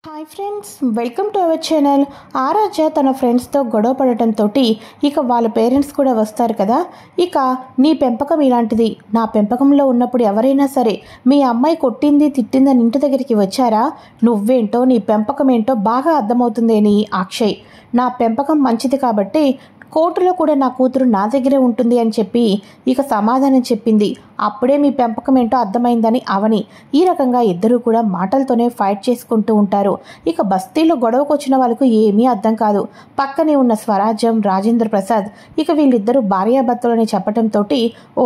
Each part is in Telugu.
Hi friends, welcome to our channel. Aaradhya తన ఫ్రెండ్స్తో గొడవ పడటంతో ఇక వాళ్ళ పేరెంట్స్ కూడా వస్తారు కదా. ఇక నీ పెంపకం ఇలాంటిది, నా పెంపకంలో ఉన్నప్పుడు ఎవరైనా సరే మీ అమ్మాయి కొట్టింది తిట్టిందని ఇంటి దగ్గరికి వచ్చారా? నువ్వేంటో నీ పెంపకం ఏంటో బాగా అర్థమవుతుందని అక్షయ్, నా పెంపకం మంచిది కాబట్టి కోర్టులో కూడా నా కూతురు నా దగ్గరే ఉంటుంది అని చెప్పి ఇక సమాధానం చెప్పింది. అప్పుడే మీ పెంపకం ఏంటో అర్థమైందని అవని. ఈ రకంగా ఇద్దరూ కూడా మాటలతోనే ఫైట్ చేసుకుంటూ ఉంటారు. ఇక బస్తీలో గొడవకు వచ్చిన వాళ్ళకు ఏమీ అర్థం కాదు. పక్కనే ఉన్న స్వరాజ్యం, రాజేంద్ర ప్రసాద్ ఇక వీళ్ళిద్దరూ భార్యాభర్తలని చెప్పడంతో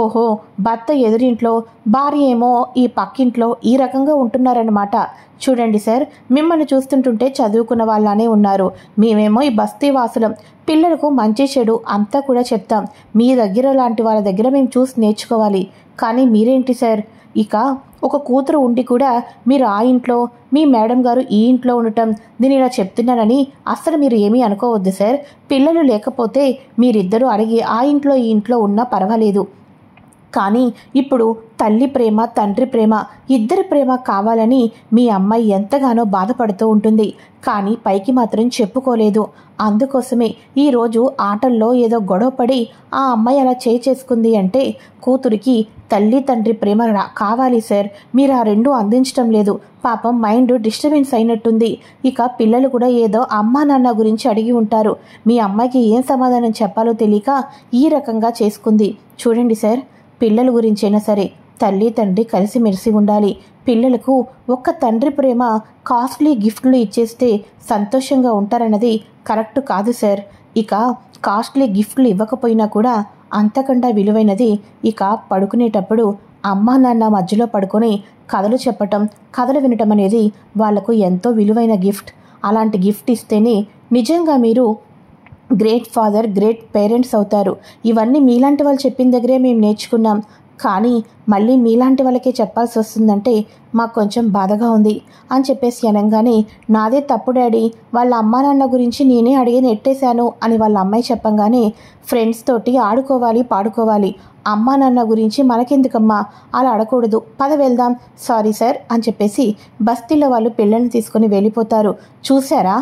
ఓహో, భర్త ఎదురింట్లో, భార్య ఏమో ఈ పక్కింట్లో ఈ రకంగా ఉంటున్నారన్నమాట. చూడండి సార్, మిమ్మల్ని చూస్తుంటుంటే చదువుకున్న వాళ్ళనే ఉన్నారు, మేమేమో ఈ బస్తీ వాసులం, పిల్లలకు మంచి చెడు అంతా కూడా చెప్తాం, మీ దగ్గర లాంటి వాళ్ళ దగ్గర మేము చూసి నేర్చుకోవాలి. కానీ మీరేంటి సార్, ఇక ఒక కూతురు ఉండి కూడా మీరు ఆ ఇంట్లో, మీ మేడం గారు ఈ ఇంట్లో ఉండటం, నేను ఇలా చెప్తున్నానని అస్సలు మీరు ఏమీ అనుకోవద్దు సార్. పిల్లలు లేకపోతే మీరిద్దరూ అడిగి ఆ ఇంట్లో ఈ ఇంట్లో ఉన్నా పర్వాలేదు, కానీ ఇప్పుడు తల్లి ప్రేమ, తండ్రి ప్రేమ, ఇద్దరి ప్రేమ కావాలని మీ అమ్మాయి ఎంతగానో బాధపడుతూ ఉంటుంది. కానీ పైకి మాత్రం చెప్పుకోలేదు. అందుకోసమే ఈరోజు ఆటల్లో ఏదో గొడవపడి ఆ అమ్మాయి అలా చేసుకుంది అంటే కూతురికి తల్లి తండ్రి ప్రేమ కావాలి సార్. మీరు ఆ రెండు అందించడం లేదు. పాపం మైండ్ డిస్టర్బెన్స్ అయినట్టుంది. ఇక పిల్లలు కూడా ఏదో అమ్మా నాన్న గురించి అడిగి ఉంటారు. మీ అమ్మాయికి ఏం సమాధానం చెప్పాలో తెలియక ఈ రకంగా చేసుకుంది. చూడండి సార్, పిల్లల గురించైనా సరే తల్లి తండ్రి కలిసిమెలిసి ఉండాలి. పిల్లలకు ఒక్క తండ్రి ప్రేమ, కాస్ట్లీ గిఫ్ట్లు ఇచ్చేస్తే సంతోషంగా ఉంటారన్నది కరెక్ట్ కాదు సార్. ఇక కాస్ట్లీ గిఫ్ట్లు ఇవ్వకపోయినా కూడా అంతకన్నా విలువైనది ఇక పడుకునేటప్పుడు అమ్మా నాన్న మధ్యలో పడుకొని కథలు చెప్పటం, కథలు వినటం అనేది వాళ్లకు ఎంతో విలువైన గిఫ్ట్. అలాంటి గిఫ్ట్ ఇస్తేనే నిజంగా మీరు గ్రేట్ ఫాదర్, గ్రేట్ పేరెంట్స్ అవుతారు. ఇవన్నీ మీలాంటి వాళ్ళు చెప్పిన దగ్గరే మేము నేర్చుకున్నాం, కానీ మళ్ళీ మీలాంటి వాళ్ళకే చెప్పాల్సి వస్తుందంటే మాకు కొంచెం బాధగా ఉంది అని చెప్పేసి అనగానే, నాదే తప్పు డాడీ, వాళ్ళ అమ్మా నాన్న గురించి నేనే అడిగి నెట్టేశాను అని వాళ్ళ అమ్మాయి చెప్పంగానే, ఫ్రెండ్స్ తోటి ఆడుకోవాలి, పాడుకోవాలి, అమ్మా నాన్న గురించి మనకెందుకమ్మా, అలా అడగకూడదు, పద వెళ్దాం, సారీ సార్ అని చెప్పేసి బస్తీలో వాళ్ళు పిల్లల్ని తీసుకొని వెళ్ళిపోతారు. చూసారా,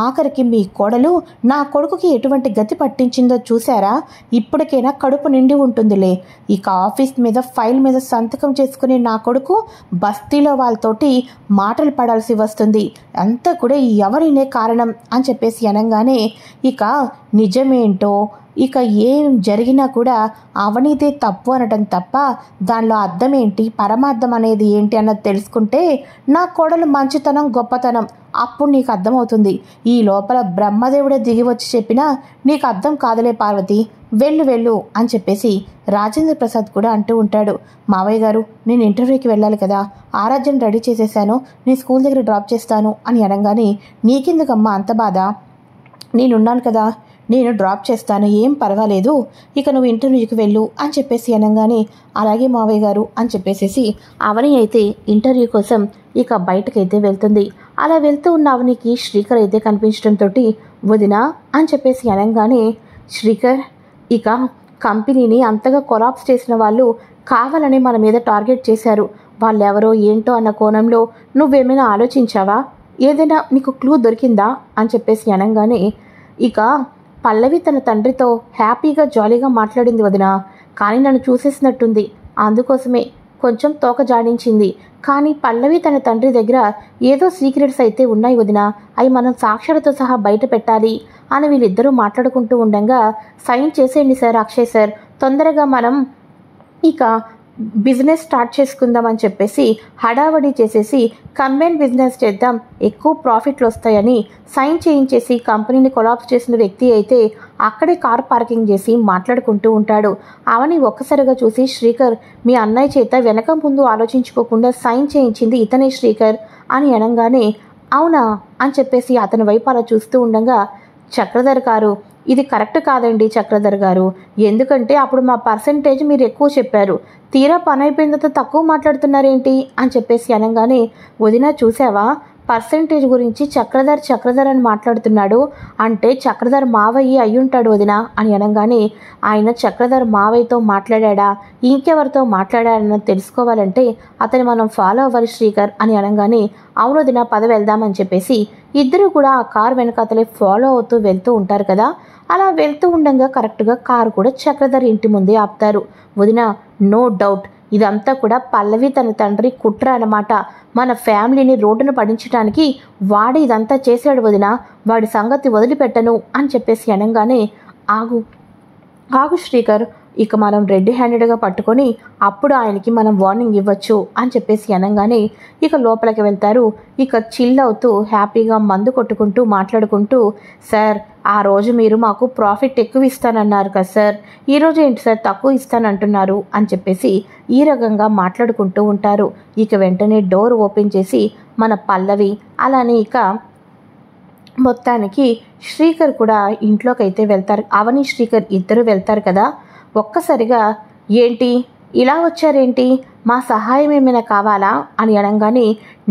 ఆఖరికి మీ కోడలు నా కొడుకుకి ఎటువంటి గతి పట్టించిందో చూసారా? ఇప్పటికైనా కడుపు నిండి ఉంటుందిలే. ఇక ఆఫీస్ మీద ఫైల్ మీద సంతకం చేసుకుని నా కొడుకు బస్తీలో వాళ్ళతోటి మాటలు పడాల్సి వస్తుంది. అంతా కూడా ఎవరినే కారణం అని చెప్పేసి అనగానే, ఇక నిజమేంటో, ఇక ఏం జరిగినా కూడా అవనీదే తప్పు అనటం తప్ప దానిలో అర్థం ఏంటి, పరమార్థం అనేది ఏంటి అన్నది తెలుసుకుంటే నా కోడలు మంచితనం, గొప్పతనం అప్పుడు నీకు అర్థమవుతుంది. ఈ లోపల బ్రహ్మదేవుడే దిగి వచ్చి చెప్పినా నీకు అర్థం కాదులే పార్వతి, వెళ్ళు వెళ్ళు అని చెప్పేసి రాజేంద్ర ప్రసాద్ కూడా అంటూ ఉంటాడు. మావయ్య గారు, నేను ఇంటర్వ్యూకి వెళ్ళాలి కదా, ఆరాధ్యను రెడీ చేసేసాను, నేను స్కూల్ దగ్గర డ్రాప్ చేస్తాను అని అనగానే, నీకెందుకమ్మా అంత బాధ, నేనున్నాను కదా, నేను డ్రాప్ చేస్తాను, ఏం పర్వాలేదు, ఇక నువ్వు ఇంటర్వ్యూకి వెళ్ళు అని చెప్పేసి అనగానే, అలాగే మావయ్య గారు అని చెప్పేసేసి అవని అయితే ఇంటర్వ్యూ కోసం ఇక బయటకైతే వెళ్తుంది. అలా వెళ్తూ ఉన్న అవనికి శ్రీకర్ అయితే కనిపించడంతో, వదినా అని చెప్పేసి అనగానే, శ్రీకర్, ఇక కంపెనీని అంతగా కొలాప్స్ చేసిన వాళ్ళు కావాలని మన మీద టార్గెట్ చేశారు, వాళ్ళెవరో ఏంటో అన్న కోణంలో నువ్వేమైనా ఆలోచించావా, ఏదైనా నీకు క్లూ దొరికిందా అని చెప్పేసి అనగానే, ఇక పల్లవి తన తండ్రితో హ్యాపీగా జాలీగా మాట్లాడింది వదినా, కానీ నన్ను చూసేసినట్టుంది, అందుకోసమే కొంచెం తోక జాడించింది. కానీ పల్లవి తన తండ్రి దగ్గర ఏదో సీక్రెట్స్ అయితే ఉన్నాయి వదినా, అవి మనం సాక్ష్యాలతో సహా బయట పెట్టాలి అని వీళ్ళిద్దరూ మాట్లాడుకుంటూ ఉండగా, సైన్ చేసేయండి సార్ అక్షయ్ సార్, తొందరగా మనం ఇక బిజినెస్ స్టార్ట్ చేసుకుందామని చెప్పేసి హడావడి చేసేసి కంబైన్ బిజినెస్ చేద్దాం, ఎక్కువ ప్రాఫిట్లు వస్తాయని సైన్ చేయించేసి కంపెనీని కొలాప్స్ చేసిన వ్యక్తి అయితే అక్కడే కార్ పార్కింగ్ చేసి మాట్లాడుకుంటూ ఉంటాడు. అవని ఒక్కసారిగా చూసి, శ్రీకర్, మీ అన్నయ్య చేత వెనక ముందు ఆలోచించుకోకుండా సైన్ చేయించింది ఇతనే శ్రీకర్ అని అనగానే, అవునా అని చెప్పేసి అతని వైపు అలా చూస్తూ ఉండగా, చక్రధర్ గారు, ఇది కరెక్ట్ కాదండి చక్రధర్ గారు, ఎందుకంటే అప్పుడు మా పర్సంటేజ్ మీరు ఎక్కువ చెప్పారు, తీరా పని అయిపోయిన తర్వాత తక్కువ మాట్లాడుతున్నారేంటి అని చెప్పేసి అనగానే, వదినా చూసావా, పర్సెంటేజ్ గురించి చక్రధర్ అని మాట్లాడుతున్నాడు. అంటే చక్రధర్ మావయ్య అయ్యుంటాడు వదిన అని అనగానే, ఆయన చక్రధర్ మావయ్యతో మాట్లాడా, ఇంకెవరితో మాట్లాడాడని తెలుసుకోవాలంటే అతని మనం ఫాలో అవ్వాలి శ్రీకర్ అని అనగానే, అవును వదిన పద వెళ్దామని చెప్పేసి ఇద్దరు కూడా ఆ కారు వెనకాతలే ఫాలో అవుతూ వెళ్తూ ఉంటారు కదా. అలా వెళ్తూ ఉండగా కరెక్ట్గా కారు కూడా చక్రధర్ ఇంటి ముందే ఆపుతారు. వదిన, నో డౌట్ ఇదంతా కూడా పల్లవి తన తండ్రి కుట్ర అన్నమాట. మన ఫ్యామిలీని రోడ్డున పడించడానికి వాడు ఇదంతా చేశాడు వదిన, వాడి సంగతి వదిలిపెట్టను అని చెప్పేసి అనగానే, ఆగు ఆగు శ్రీకర్, ఇక మనం రెడ్ హ్యాండెడ్గా పట్టుకొని అప్పుడు ఆయనకి మనం వార్నింగ్ ఇవ్వచ్చు అని చెప్పేసి అనగానే ఇక లోపలికి వెళ్తారు. ఇక చిల్ అవుతూ హ్యాపీగా మందు కొట్టుకుంటూ మాట్లాడుకుంటూ, సార్ ఆ రోజు మీరు మాకు ప్రాఫిట్ ఎక్కువ ఇస్తానన్నారు కదా సార్, ఈరోజు ఏంటి సార్ తక్కువ ఇస్తానంటున్నారు అని చెప్పేసి ఈ రకంగా మాట్లాడుకుంటూ ఉంటారు. ఇక వెంటనే డోర్ ఓపెన్ చేసి మన పల్లవి అలానే ఇక మొత్తానికి శ్రీకర్ కూడా ఇంట్లోకి అయితే వెళ్తారు. అవని శ్రీకర్ ఇద్దరు వెళ్తారు కదా. ఒక్కసారిగా ఏంటి ఇలా వచ్చారేంటి, మా సహాయం ఏమైనా కావాలా అని అనగానే,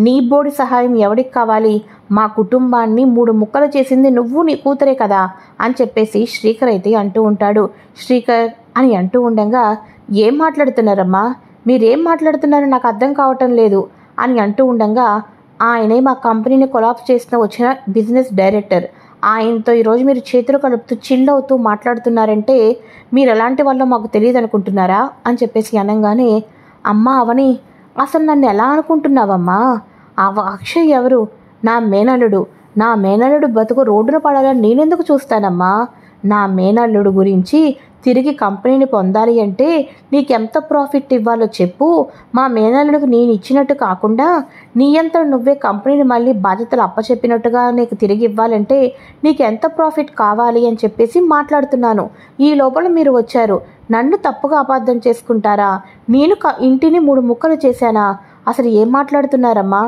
నీ బోడి సహాయం ఎవరికి కావాలి, మా కుటుంబాన్ని 3 ముక్కలు చేసింది నువ్వు నీ కూతురే కదా అని చెప్పేసి శ్రీకర్ అయితే అంటూ ఉంటాడు. శ్రీకర్ అని అంటూ ఉండగా, ఏం మాట్లాడుతున్నారమ్మా, మీరేం మాట్లాడుతున్నారో నాకు అర్థం కావటం లేదు అని అంటూ ఉండగా, ఆయనే మా కంపెనీని కొలాప్స్ చేసిన వచ్చిన బిజినెస్ డైరెక్టర్, ఆయనతో ఈరోజు మీరు చేతులు కలుపుతూ చిల్ అవుతూ మాట్లాడుతున్నారంటే మీరు ఎలాంటి వాళ్ళో మాకు తెలియదు అనుకుంటున్నారా అని చెప్పేసి అనగానే, అమ్మ అవని, అసలు నన్ను ఎలా అనుకుంటున్నావమ్మా, అక్షయ్ ఎవరు, నా మేనల్లుడు బతుకు రోడ్డున పడాలని నేనెందుకు చూస్తానమ్మా, నా మేనల్లుడు గురించి తిరిగి కంపెనీని పొందాలి అంటే నీకెంత ప్రాఫిట్ ఇవ్వాలో చెప్పు, మా మేనల్లుడికి నేను ఇచ్చినట్టు కాకుండా నీ అంతా నువ్వే కంపెనీని మళ్ళీ బాధ్యతలు అప్పచెప్పినట్టుగా నీకు తిరిగి ఇవ్వాలంటే నీకెంత ప్రాఫిట్ కావాలి అని చెప్పేసి మాట్లాడుతున్నాను. ఈ లోపల మీరు వచ్చారు, నన్ను తప్పుగా అపార్థం చేసుకుంటారా, నేను ఇంటిని 3 ముక్కలు చేశానా, అసలు ఏం మాట్లాడుతున్నారమ్మా,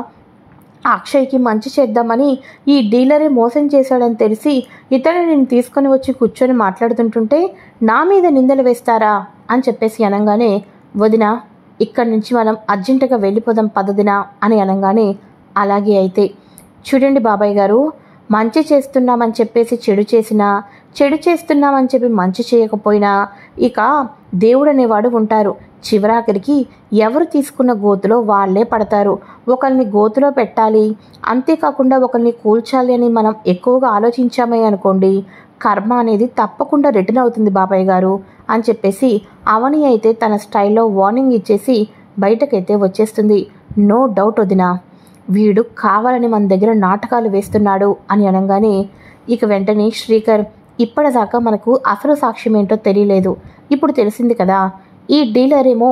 అక్షయ్కి మంచి చేద్దామని ఈ డీలరే మోసం చేశాడని తెలిసి ఇతను నేను తీసుకొని వచ్చి కూర్చొని మాట్లాడుతుంటుంటే నా మీద నిందలు వేస్తారా అని చెప్పేసి అనగానే, వదిన ఇక్కడి నుంచి మనం అర్జెంటుగా వెళ్ళిపోదాం పదదినా అని అనగానే, అలాగే అయితే చూడండి బాబాయ్ గారు, మంచి చేస్తున్నామని చెప్పేసి చెడు చేస్తున్నామని చెప్పి మంచి చేయకపోయినా ఇక దేవుడు అనేవాడు ఉంటారు. చివరాఖరికి ఎవరు తీసుకున్న గోతులో వాళ్ళే పడతారు. ఒకరిని గోతులో పెట్టాలి, అంతేకాకుండా ఒకరిని కూల్చాలి అని మనం ఎక్కువగా ఆలోచించామే అనుకోండి, కర్మ అనేది తప్పకుండా రిటర్న్ అవుతుంది బాబాయ్ గారు అని చెప్పేసి అవని అయితే తన స్టైల్లో వార్నింగ్ ఇచ్చేసి బయటకైతే వచ్చేస్తుంది. నో డౌట్ వదినా, వీడు కావాలని మన దగ్గర నాటకాలు వేస్తున్నాడు అని అనగానే ఇక వెంటనే శ్రీకర్, ఇప్పటిదాకా మనకు అసలు సాక్ష్యం ఏంటో తెలియలేదు, ఇప్పుడు తెలిసింది కదా, ఈ డీలర్ ఏమో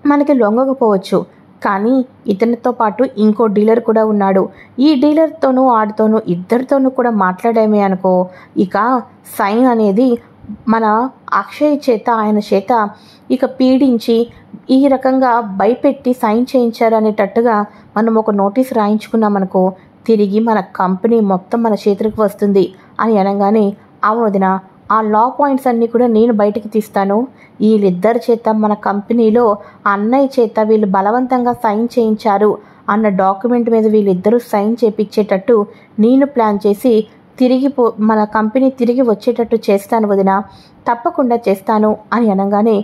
మనకి లొంగకపోవచ్చు, కానీ ఇతనితో పాటు ఇంకో డీలర్ కూడా ఉన్నాడు. ఈ డీలర్తోనూ ఆడితోనూ ఇద్దరితోనూ కూడా మాట్లాడామే అనుకో, ఇక సైన్ అనేది మన అక్షయ్ చేత ఆయన చేత ఇక పీడించి ఈ రకంగా భయపెట్టి సైన్ చేయించారు అనేటట్టుగా మనం ఒక నోటీస్ రాయించుకున్నామనుకో, తిరిగి మన కంపెనీ మొత్తం మన చేతులకు వస్తుంది అని అనగానే, అవును వదిన, ఆ లా పాయింట్స్ అన్నీ కూడా నేను బయటికి తీస్తాను, వీళ్ళిద్దరి చేత మన కంపెనీలో అన్నయ్య చేత వీళ్ళు బలవంతంగా సైన్ చేయించారు అన్న డాక్యుమెంట్ మీద వీళ్ళిద్దరూ సైన్ చేయించేటట్టు నేను ప్లాన్ చేసి మన కంపెనీ తిరిగి వచ్చేటట్టు చేస్తాను వదిన, తప్పకుండా చేస్తాను అని అనగానే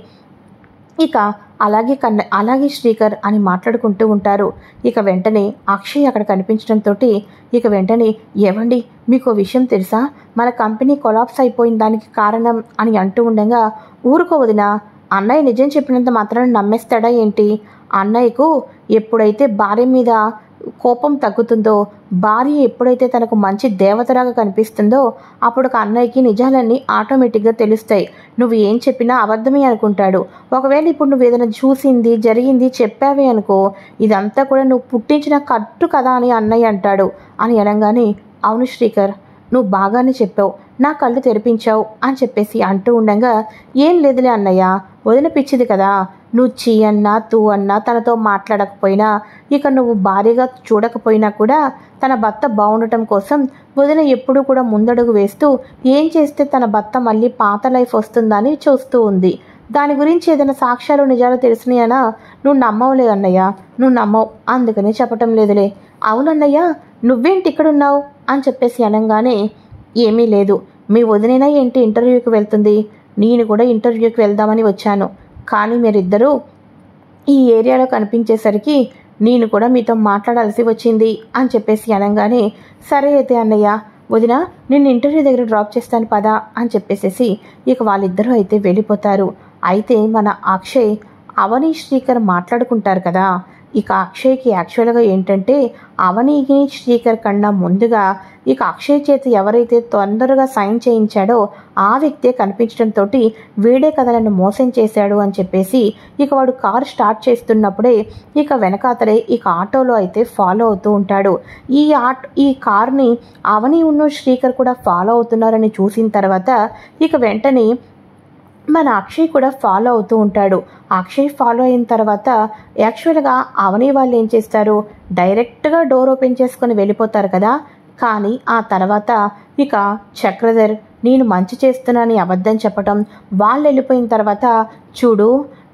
ఇక అలాగే శ్రీకర్ అని మాట్లాడుకుంటూ ఉంటారు. ఇక వెంటనే అక్షయ్ అక్కడ కనిపించడంతో ఇక వెంటనే, ఏవండి మీకు విషయం తెలుసా, మన కంపెనీ కొలాప్స్ అయిపోయిన దానికి కారణం అని అంటూ ఉండగా, ఊరుకో వదినా, అన్నయ్య నిజం చెప్పినంత మాత్రాన నమ్మేస్తాడా ఏంటి, అన్నయ్యకు ఎప్పుడైతే భార్య మీద కోపం తగ్గుతుందో, భార్య ఎప్పుడైతే తనకు మంచి దేవతలాగా కనిపిస్తుందో అప్పుడు అన్నయ్యకి నిజాలన్నీ ఆటోమేటిక్గా తెలుస్తాయి, నువ్వు ఏం చెప్పినా అబద్ధమే అనుకుంటాడు. ఒకవేళ ఇప్పుడు నువ్వు ఏదైనా చూసింది జరిగింది చెప్పావే అనుకో, ఇదంతా కూడా నువ్వు పుట్టించిన కట్టు కదా అని అన్నయ్య అంటాడు అని అనగానే, అవును శ్రీకర్, నువ్వు బాగానే చెప్పావు, నా కళ్ళు తెరిపించావు అని చెప్పేసి అంటూ ఉండగా, ఏం లేదులే అన్నయ్య, వదిన పిచ్చిది కదా, నువ్వు చీ అన్నా తూ అన్నా తనతో మాట్లాడకపోయినా ఇక నువ్వు భారీగా చూడకపోయినా కూడా తన భర్త బాగుండటం కోసం వదిన ఎప్పుడూ కూడా ముందడుగు వేస్తూ ఏం చేస్తే తన భర్త మళ్ళీ పాత లైఫ్ వస్తుందని చూస్తూ ఉంది. దాని గురించి ఏదైనా సాక్ష్యాలు నిజాలు తెలిసినాయనా నువ్వు నమ్మవులే అన్నయ్య, నువ్వు నమ్మవు, అందుకనే చెప్పటం లేదులే అవునన్నయ్య, నువ్వేంటి ఇక్కడున్నావు అని చెప్పేసి అనగానే, ఏమీ లేదు, మీ వదినైనా ఏంటి ఇంటర్వ్యూకి వెళ్తుంది, నేను కూడా ఇంటర్వ్యూకి వెళ్దామని వచ్చాను, కానీ మీరిద్దరూ ఈ ఏరియాలో కనిపించేసరికి నేను కూడా మీతో మాట్లాడాల్సి వచ్చింది అని చెప్పేసి అనగానే, సరే అయితే అన్నయ్య, వదిన నిన్ను ఇంటర్వ్యూ దగ్గర డ్రాప్ చేస్తాను పదా అని చెప్పేసేసి ఇక వాళ్ళిద్దరూ అయితే వెళ్ళిపోతారు. అయితే మన అక్షయ్ అవని శ్రీకర్ మాట్లాడుకుంటారు కదా. ఇక అక్షయ్కి యాక్చువల్గా ఏంటంటే అవనికి శ్రీకర్ కన్నా ముందుగా ఇక అక్షయ్ చేతి ఎవరైతే తొందరగా సైన్ చేయించాడో ఆ వ్యక్తే కనిపించడంతో వీడే కదా నన్ను మోసం చేశాడు అని చెప్పేసి ఇక వాడు కారు స్టార్ట్ చేస్తున్నప్పుడే ఇక వెనకాతలే ఇక ఆటోలో అయితే ఫాలో అవుతూ ఉంటాడు. ఈ కార్ని అవని ఉన్న శ్రీకర్ కూడా ఫాలో అవుతున్నారని చూసిన తర్వాత ఇక వెంటనే మన అక్షయ్ కూడా ఫాలో అవుతూ ఉంటాడు. అక్షయ్ ఫాలో అయిన తర్వాత యాక్చువల్గా అవని వాళ్ళు ఏం చేస్తారు, డైరెక్ట్గా డోర్ ఓపెన్ చేసుకొని వెళ్ళిపోతారు కదా. కానీ ఆ తర్వాత ఇక చక్రధర్ నేను మంచి చేస్తున్నానని అబద్ధం చెప్పటం, వాళ్ళు వెళ్ళిపోయిన తర్వాత చూడు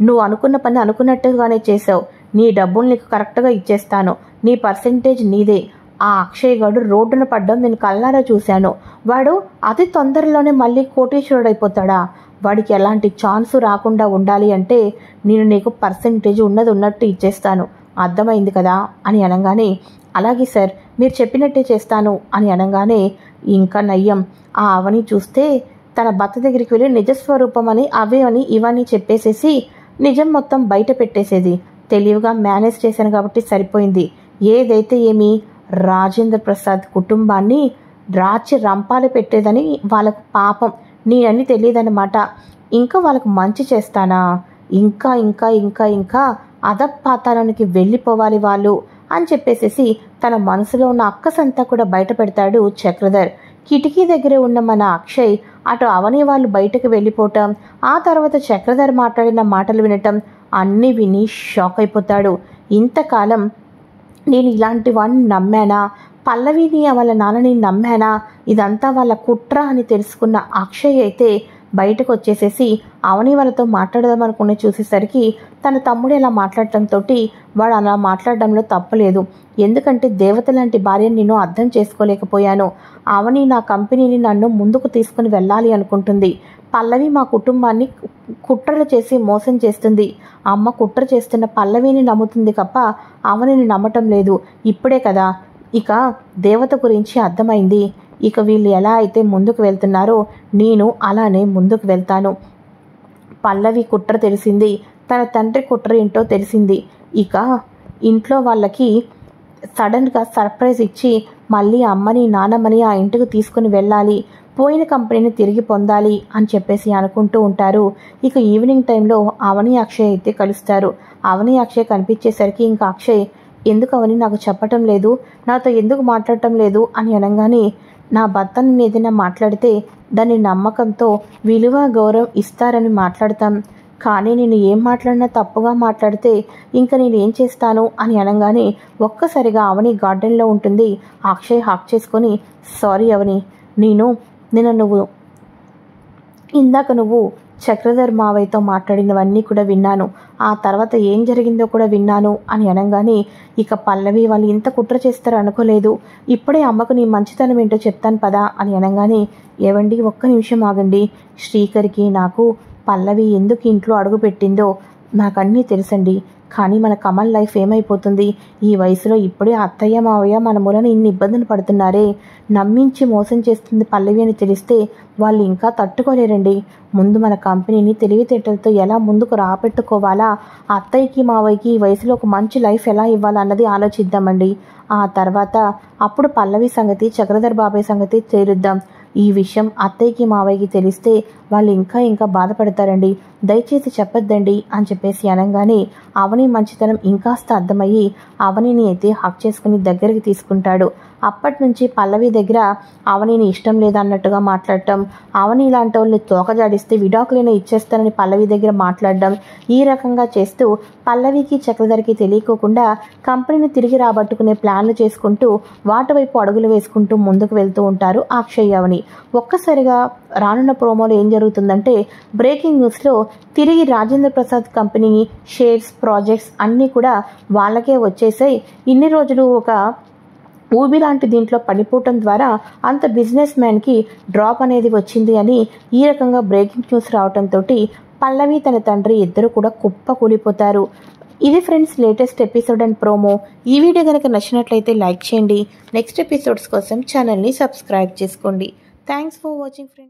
నువ్వు అనుకున్న పని అనుకున్నట్టుగానే చేసావు, నీ డబ్బులు నీకు కరెక్ట్గా ఇచ్చేస్తాను, నీ పర్సెంటేజ్ నీదే. ఆ అక్షయ్ గారు రోడ్డున పడ్డం నేను కళ్ళారా చూశాను, వాడు అతి తొందరలోనే మళ్ళీ కోటీశ్వరుడైపోతాడా, వాడికి ఎలాంటి ఛాన్సు రాకుండా ఉండాలి అంటే నేను నీకు పర్సెంటేజ్ ఉన్నది ఉన్నట్టు ఇచ్చేస్తాను, అర్థమైంది కదా అని అనగానే, అలాగే సార్ మీరు చెప్పినట్టే చేస్తాను అని అనగానే, ఇంకా నయ్యం ఆ అవని చూస్తే తన భర్త దగ్గరికి వెళ్ళి నిజస్వరూపం అని అవే అని ఇవన్నీ చెప్పేసేసి నిజం మొత్తం బయట పెట్టేసేది. తెలివిగా మేనేజ్ చేశాను కాబట్టి సరిపోయింది. ఏదైతే ఏమి రాజేంద్ర ప్రసాద్ కుటుంబాన్ని రాచి రంపాలు పెట్టేదని వాళ్ళకు పాపం నేనని తెలియదన్నమాట. ఇంకా వాళ్ళకు మంచి చేస్తానా, ఇంకా ఇంకా ఇంకా ఇంకా అధపాతాళానికి వెళ్ళిపోవాలి వాళ్ళు అని చెప్పేసేసి తన మనసులో ఉన్న అక్కసంతా కూడా బయట పెడతాడు చక్రధర్. కిటికీ దగ్గరే ఉన్న మన అక్షయ్ అటు అవని వాళ్ళు బయటకు వెళ్ళిపోవటం, ఆ తర్వాత చక్రధర్ మాట్లాడిన మాటలు వినటం అన్నీ విని షాక్ అయిపోతాడు. ఇంతకాలం నేను ఇలాంటి వాడిని నమ్మానా, పల్లవిని వాళ్ళ నాన్నని నమ్మానా, ఇదంతా వాళ్ళ కుట్ర అని తెలుసుకున్న అక్షయ్ అయితే బయటకు వచ్చేసేసి అవని వాళ్ళతో మాట్లాడదాం అనుకుని చూసేసరికి తన తమ్ముడు ఇలా మాట్లాడటంతో వాడు అలా మాట్లాడడంలో తప్పలేదు, ఎందుకంటే దేవత లాంటి భార్యను నేను అర్థం చేసుకోలేకపోయాను. అవని నా కంపెనీని నన్ను ముందుకు తీసుకుని వెళ్ళాలి అనుకుంటుంది, పల్లవి మా కుటుంబాన్ని కుట్రలు చేసి మోసం చేస్తుంది, అమ్మ కుట్ర చేస్తున్న పల్లవిని నమ్ముతుంది తప్ప అవనిని నమ్మటం లేదు. ఇప్పుడే కదా ఇక దేవత గురించి అర్థమైంది. ఇక వీళ్ళు ఎలా అయితే ముందుకు వెళ్తున్నారో నేను అలానే ముందుకు వెళ్తాను. పల్లవి కుట్ర తెలిసింది, తన తండ్రి కుట్ర ఏంటో తెలిసింది. ఇక ఇంట్లో వాళ్ళకి సడన్గా సర్ప్రైజ్ ఇచ్చి మళ్ళీ అమ్మని నాన్నమ్మని ఆ ఇంటికి తీసుకుని వెళ్ళాలి, పోయిన కంపెనీని తిరిగి పొందాలి అని చెప్పేసి అనుకుంటూ ఉంటారు. ఇక ఈవినింగ్ టైంలో అవని అక్షయ్ అయితే కలుస్తారు. అవని అక్షయ్ కనిపించేసరికి ఇంకా అక్షయ్ ఎందుకు అవని నాకు చెప్పటం లేదు, నాతో ఎందుకు మాట్లాడటం లేదు అని అనగానే, నా భర్త నేను ఏదైనా మాట్లాడితే దాన్ని నమ్మకంతో విలువ గౌరవం ఇస్తారని మాట్లాడతాం, కానీ నేను ఏం మాట్లాడినా తప్పుగా మాట్లాడితే ఇంకా నేను ఏం చేస్తాను అని అనగానే ఒక్కసారిగా అవని గార్డెన్లో ఉంటుంది. అక్షయ్ హాక్ చేసుకొని, సారీ అవని, నువ్వు ఇందాక చక్రధర్ మావయ్యతో మాట్లాడినవన్నీ కూడా విన్నాను, ఆ తర్వాత ఏం జరిగిందో కూడా విన్నాను అని అనగానే, ఇక పల్లవి వాళ్ళు ఇంత కుట్ర చేస్తారో అనుకోలేదు, ఇప్పుడే అమ్మకు నీ మంచితనం ఏంటో చెప్తాను పదా అని అనగానే, ఏవండి ఒక్క నిమిషం ఆగండి, శ్రీకర్కి నాకు పల్లవి ఎందుకు ఇంట్లో అడుగు పెట్టిందో నాకన్నీ తెలుసండి, కానీ మన కమల్ లైఫ్ ఏమైపోతుంది, ఈ వయసులో ఇప్పుడే అత్తయ్య మావయ్య మన మూలన ఇన్ని ఇబ్బందులు పడుతున్నారే, నమ్మించి మోసం చేస్తుంది పల్లవి అని తెలిస్తే వాళ్ళు ఇంకా తట్టుకోలేరండి. ముందు మన కంపెనీని తెలివితేటలతో ఎలా ముందుకు రాపెట్టుకోవాలా, అత్తయ్యకి మావయ్యకి ఈ వయసులో ఒక మంచి లైఫ్ ఎలా ఇవ్వాలన్నది ఆలోచిద్దామండి. ఆ తర్వాత అప్పుడు పల్లవి సంగతి చక్రధర్ బాబాయ్ సంగతి తేలుద్దాం. ఈ విషయం అత్తయ్యకి మావయ్యకి తెలిస్తే వాళ్ళు ఇంకా ఇంకా బాధపడతారండి, దయచేసి చెప్పొద్దండి అని చెప్పేసి అనగానే అవని మంచితనం ఇంకాస్త అర్థమయ్యి అవనిని అయితే హక్ చేసుకుని దగ్గరికి తీసుకుంటాడు. అప్పటి నుంచి పల్లవి దగ్గర అవనిని ఇష్టం లేదన్నట్టుగా మాట్లాడటం, అవని ఇలాంటి వాళ్ళని తోకజాడిస్తే విడాకులైనా ఇచ్చేస్తానని పల్లవి దగ్గర మాట్లాడడం, ఈ రకంగా చేస్తూ పల్లవికి చక్రధర్కి తెలియకోకుండా కంపెనీని తిరిగి రాబట్టుకునే ప్లాన్లు చేసుకుంటూ వాటి వైపు అడుగులు వేసుకుంటూ ముందుకు వెళ్తూ ఉంటారు అక్షయ్ అవని. ఒక్కసారిగా రానున్న ప్రోమోలో ఏం జరుగుతుందంటే, బ్రేకింగ్ న్యూస్లో తిరిగి Rajendra Prasad company shares projects అన్నీ కూడా వాళ్ళకే వచ్చేసాయి. ఇన్ని రోజులు ఒక ఊబి లాంటి దీంట్లో పడిపోవటం ద్వారా అంత బిజినెస్ మ్యాన్కి డ్రాప్ అనేది వచ్చింది అని ఈ రకంగా బ్రేకింగ్ న్యూస్ రావడంతో పల్లవి తన తండ్రి ఇద్దరు కూడా కుప్ప కూలిపోతారు. ఇది friends latest episode and promo. ఈ వీడియో కనుక నచ్చినట్లయితే లైక్ చేయండి. నెక్స్ట్ ఎపిసోడ్స్ కోసం ఛానల్ని సబ్స్క్రైబ్ చేసుకోండి. Thanks for watching friends.